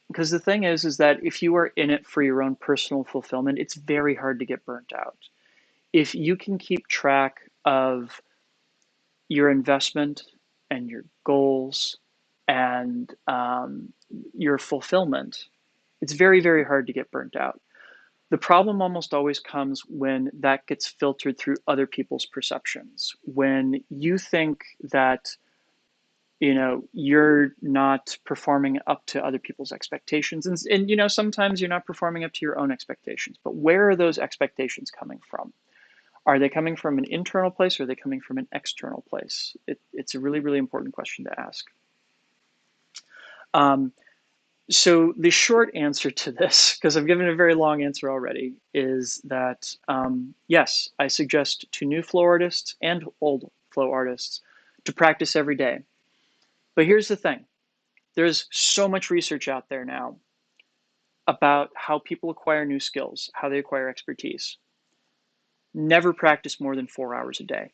S1: because the thing is that if you are in it for your own personal fulfillment, it's very hard to get burnt out. If you can keep track of your investment and your goals and your fulfillment, it's very, very hard to get burnt out. The problem almost always comes when that gets filtered through other people's perceptions. When you think that you're not performing up to other people's expectations, and sometimes you're not performing up to your own expectations, but where are those expectations coming from? Are they coming from an internal place, or are they coming from an external place? It's a really, really important question to ask. So the short answer to this, because I've given a very long answer already, is that yes, I suggest to new flow artists and old flow artists to practice every day. But here's the thing. There's so much research out there now about how people acquire new skills, how they acquire expertise. Never practice more than 4 hours a day,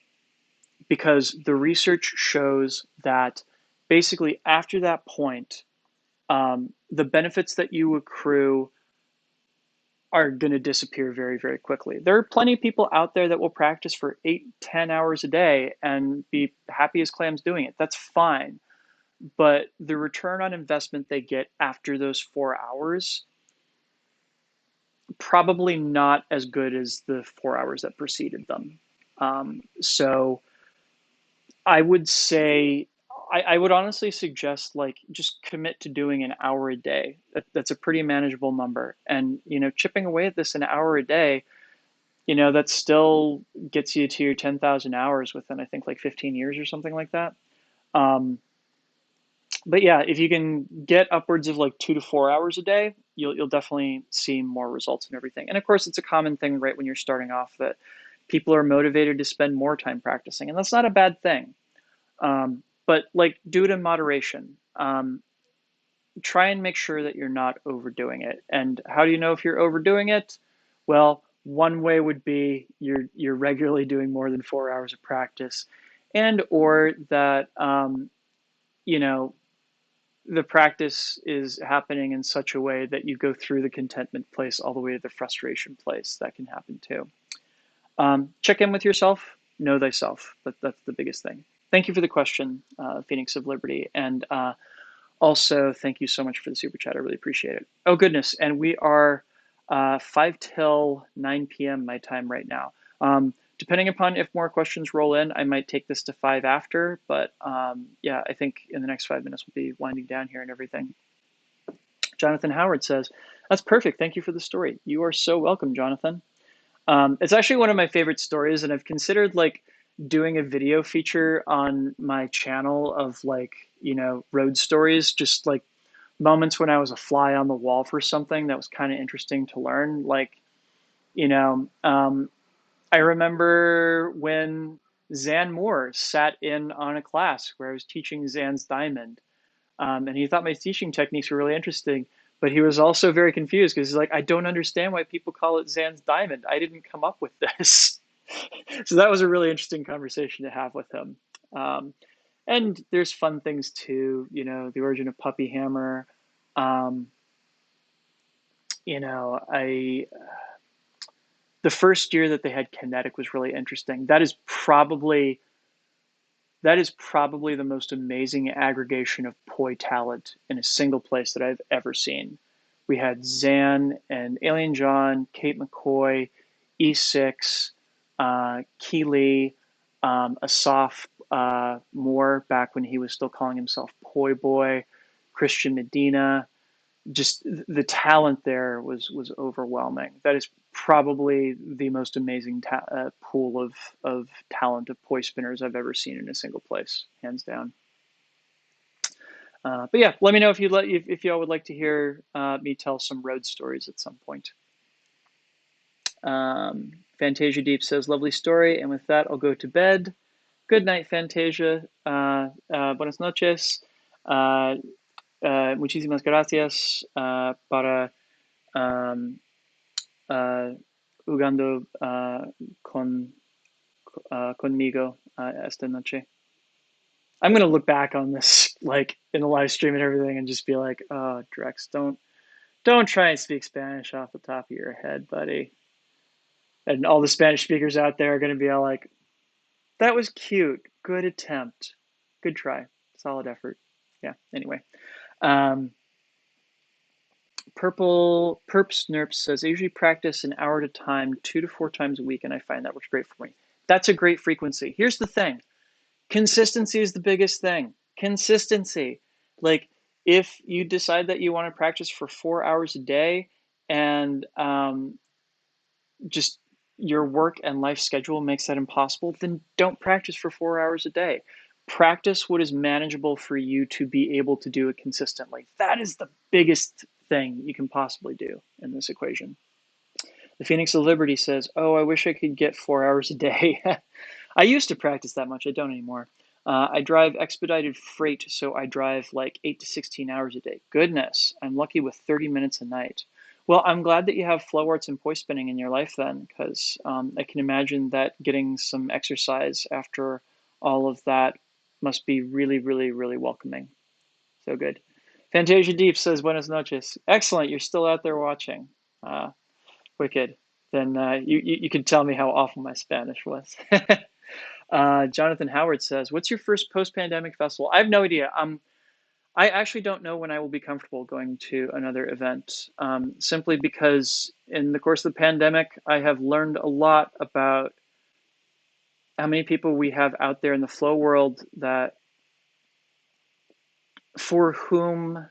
S1: because the research shows that basically after that point, the benefits that you accrue are going to disappear very, very quickly. There are plenty of people out there that will practice for 8-10 hours a day and be happy as clams doing it. That's fine. But the return on investment they get after those 4 hours, probably not as good as the 4 hours that preceded them. So I would say, I would honestly suggest like just commit to doing an hour a day. That's a pretty manageable number. And, chipping away at this an hour a day, that still gets you to your 10,000 hours within, I think, like 15 years or something like that. But yeah, if you can get upwards of like 2 to 4 hours a day, you'll definitely see more results and everything. And of course, it's a common thing right when you're starting off that people are motivated to spend more time practicing, and that's not a bad thing. But like, do it in moderation. Try and make sure that you're not overdoing it. And how do you know if you're overdoing it? Well, one way would be you're regularly doing more than 4 hours of practice, and or that you know the practice is happening in such a way that you go through the contentment place all the way to the frustration place. That can happen too. Check in with yourself, know thyself. That's the biggest thing. Thank you for the question, Phoenix of Liberty. And also, thank you so much for the super chat. I really appreciate it. Oh, goodness. And we are 5 till 9 p.m. my time right now. Depending upon if more questions roll in, I might take this to 5 after. But yeah, I think in the next 5 minutes we'll be winding down here and everything. Jonathan Howard says, that's perfect. Thank you for the story. You are so welcome, Jonathan. It's actually one of my favorite stories, and I've considered like doing a video feature on my channel of like, road stories, just like moments when I was a fly on the wall for something that was kind of interesting to learn. Like, you know, um, I remember when Zan Moore sat in on a class where I was teaching Zan's diamond, and he thought my teaching techniques were really interesting, but he was also very confused because he's like, I don't understand why people call it Zan's diamond. I didn't come up with this. So that was a really interesting conversation to have with him. And there's fun things too, the origin of Puppy Hammer. Um, I the first year that they had kinetic was really interesting. That is probably the most amazing aggregation of poi talent in a single place that I've ever seen. We had Zan and Alien John, Kate McCoy, E6, Keeley, Asaf Moore back when he was still calling himself Poi Boy, Christian Medina. Just the talent there was overwhelming. That is probably the most amazing pool of talent of poi spinners I've ever seen in a single place, hands down. But yeah, let me know if y'all would like to hear me tell some road stories at some point. Fantasia Deep says, lovely story, and with that, I'll go to bed. Good night, Fantasia. Buenas noches. Muchísimas gracias para jugando conmigo esta noche. I'm gonna look back on this like in the live stream and everything, and just be like, "Oh, Drex, don't try and speak Spanish off the top of your head, buddy." And all the Spanish speakers out there are gonna be all like, "That was cute. Good attempt. Good try. Solid effort." Yeah. Anyway, Purple Perps Nerps says, I usually practice an hour at a time, 2 to 4 times a week, and I find that works great for me. That's a great frequency. Here's the thing. Consistency is the biggest thing. Consistency. Like, if you decide that you want to practice for 4 hours a day and just your work and life schedule makes that impossible, then don't practice for 4 hours a day. Practice what is manageable for you to be able to do it consistently. That is the biggest thing you can possibly do in this equation. The Phoenix of Liberty says, oh, I wish I could get 4 hours a day. I used to practice that much. I don't anymore. I drive expedited freight, so I drive like 8 to 16 hours a day. Goodness, I'm lucky with 30 minutes a night. Well, I'm glad that you have flow arts and poi spinning in your life then, because I can imagine that getting some exercise after all of that must be really, really, really welcoming. So good. Fantasia Deep says, Buenas noches. Excellent, you're still out there watching. Wicked. Then you could tell me how awful my Spanish was. Jonathan Howard says, what's your first post-pandemic festival? I have no idea. I actually don't know when I will be comfortable going to another event, simply because in the course of the pandemic, I have learned a lot about how many people we have out there in the flow world that for whom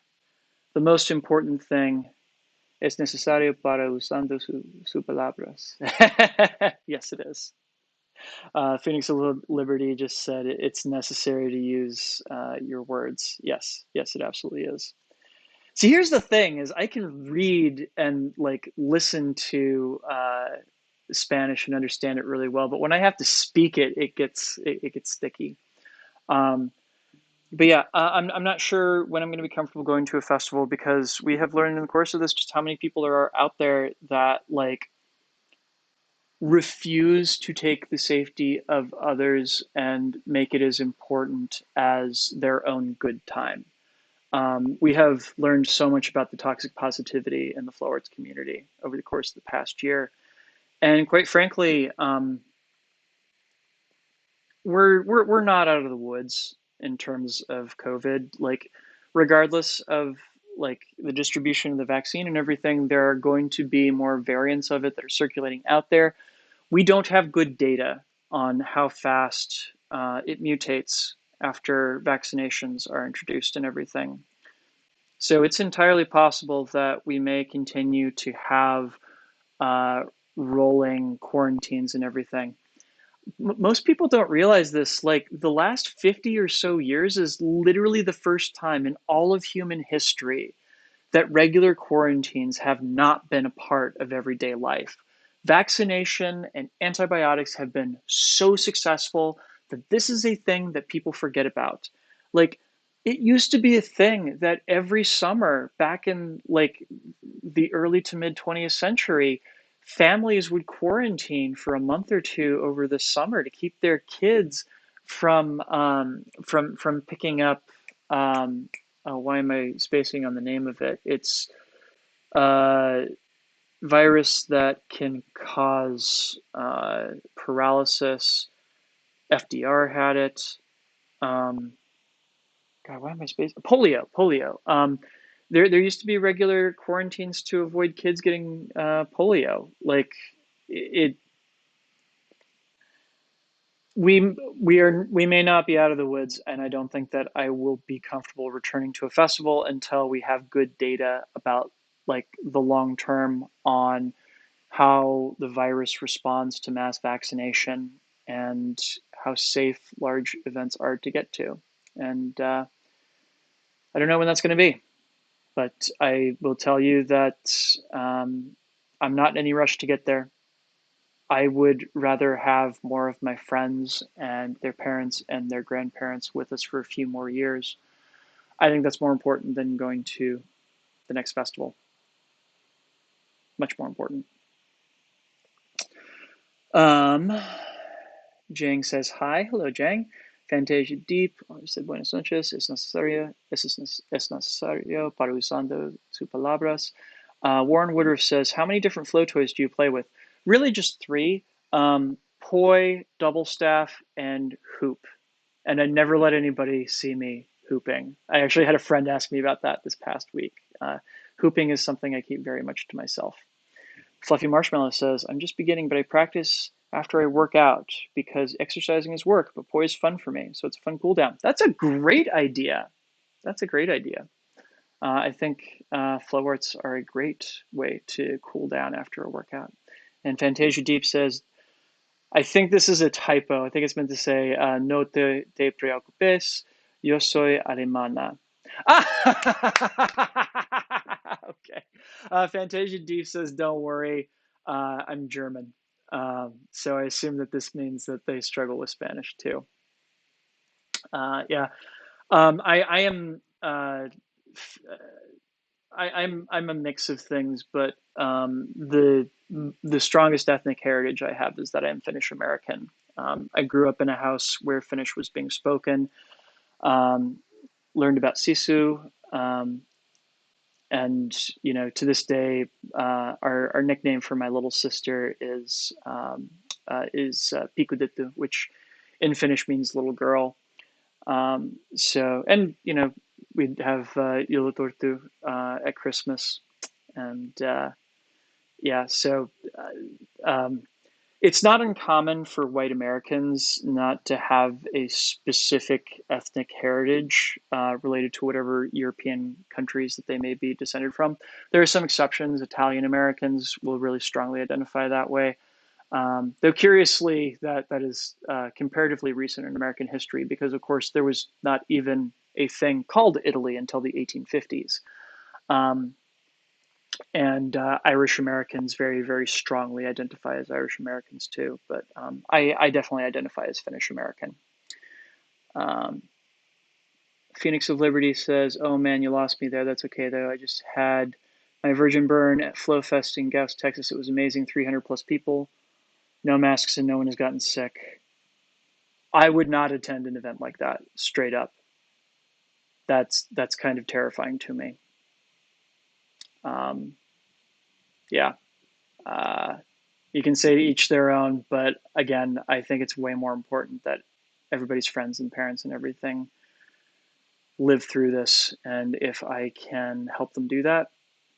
S1: the most important thing es necesario para usando su palabras. Yes, it is. Phoenix of Liberty just said it's necessary to use your words. Yes, yes, it absolutely is. See, here's the thing: is I can read and like listen to Spanish and understand it really well, but when I have to speak it, it gets sticky. But yeah, I'm not sure when I'm going to be comfortable going to a festival, because we have learned in the course of this just how many people there are out there that like refuse to take the safety of others and make it as important as their own good time. We have learned so much about the toxic positivity in the flow arts community over the course of the past year, and quite frankly, we're not out of the woods in terms of COVID. Like, regardless of like the distribution of the vaccine and everything, there are going to be more variants of it that are circulating out there. We don't have good data on how fast it mutates after vaccinations are introduced and everything. So it's entirely possible that we may continue to have rolling quarantines and everything. Most people don't realize this. Like, the last 50 or so years is literally the first time in all of human history that regular quarantines have not been a part of everyday life. Vaccination and antibiotics have been so successful that this is a thing that people forget about. Like, it used to be a thing that every summer back in like the early to mid 20th century, families would quarantine for a month or two over the summer to keep their kids from picking up why am I spacing on the name of it? It's a virus that can cause paralysis. FDR had it. God, why am I spacing? Polio. There used to be regular quarantines to avoid kids getting polio. Like, it we may not be out of the woods, and I don't think that I will be comfortable returning to a festival until we have good data about like the long term on how the virus responds to mass vaccination and how safe large events are to get to. And I don't know when that's going to be, but I will tell you that I'm not in any rush to get there. I would rather have more of my friends and their parents and their grandparents with us for a few more years. I think that's more important than going to the next festival. Much more important. Um, Jang says hi. Hello, Jang. Fantasia Deep said buenas noches. Es necesario para usando sus palabras. Warren Woodruff says, how many different flow toys do you play with? Really just three. Poi, double staff, and hoop. And I never let anybody see me hooping. I actually had a friend ask me about that this past week. Hooping is something I keep very much to myself. Fluffy Marshmallow says, I'm just beginning, but I practice after I work out because exercising is work, but poi is fun for me. So it's a fun cool down. That's a great idea. That's a great idea. I think flow arts are a great way to cool down after a workout. And Fantasia Deep says, I think this is a typo. I think it's meant to say, no te preocupes, yo soy alemana. Okay. Fantasia Deep says, don't worry, I'm German. So I assume that this means that they struggle with Spanish too. Yeah. I am I'm a mix of things, but the strongest ethnic heritage I have is that I'm Finnish American. I grew up in a house where Finnish was being spoken. Um, Learned about sisu, and to this day, our nickname for my little sister is Pikudettu, which in Finnish means little girl. So, and we'd have Joulutorttu at Christmas, and yeah, so it's not uncommon for white Americans not to have a specific ethnic heritage related to whatever European countries that they may be descended from. There are some exceptions. Italian Americans will really strongly identify that way. Though curiously, that is comparatively recent in American history because, of course, there was not even a thing called Italy until the 1850s. And Irish Americans very, very strongly identify as Irish Americans too. But I definitely identify as Finnish American. Phoenix of Liberty says, oh man, you lost me there. That's okay though. I just had my virgin burn at Flow Fest in Gauss, Texas. It was amazing. 300 plus people. No masks and no one has gotten sick. I would not attend an event like that, straight up. That's kind of terrifying to me. Yeah. You can say to each their own, but again, I think it's way more important that everybody's friends and parents and everything live through this. And if I can help them do that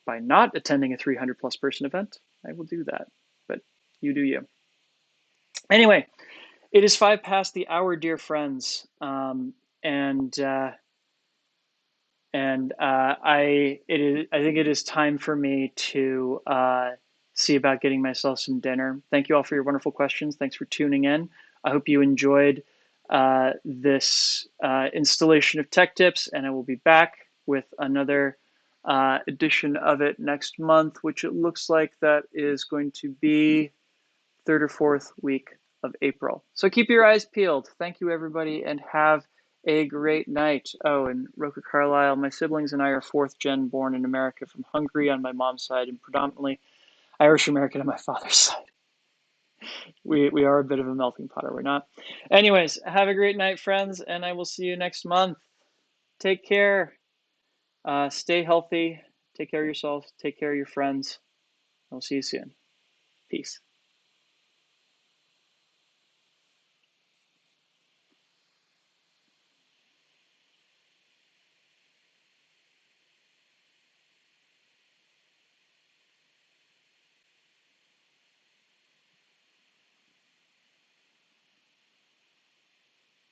S1: by not attending a 300 plus person event, I will do that. But you do you. Anyway, it is 5 past the hour, dear friends. And I think it is time for me to see about getting myself some dinner. Thank you all for your wonderful questions. Thanks for tuning in. I hope you enjoyed this installation of Tech Tips, and I will be back with another edition of it next month, which it looks like that is going to be third or fourth week of April. So keep your eyes peeled. Thank you, everybody, and have a great night. Oh, and Roka Carlisle, my siblings and I are fourth gen born in America from Hungary on my mom's side and predominantly Irish American on my father's side. We are a bit of a melting pot, are we not? Anyways, have a great night, friends, and I will see you next month. Take care. Stay healthy. Take care of yourselves. Take care of your friends. I'll see you soon. Peace.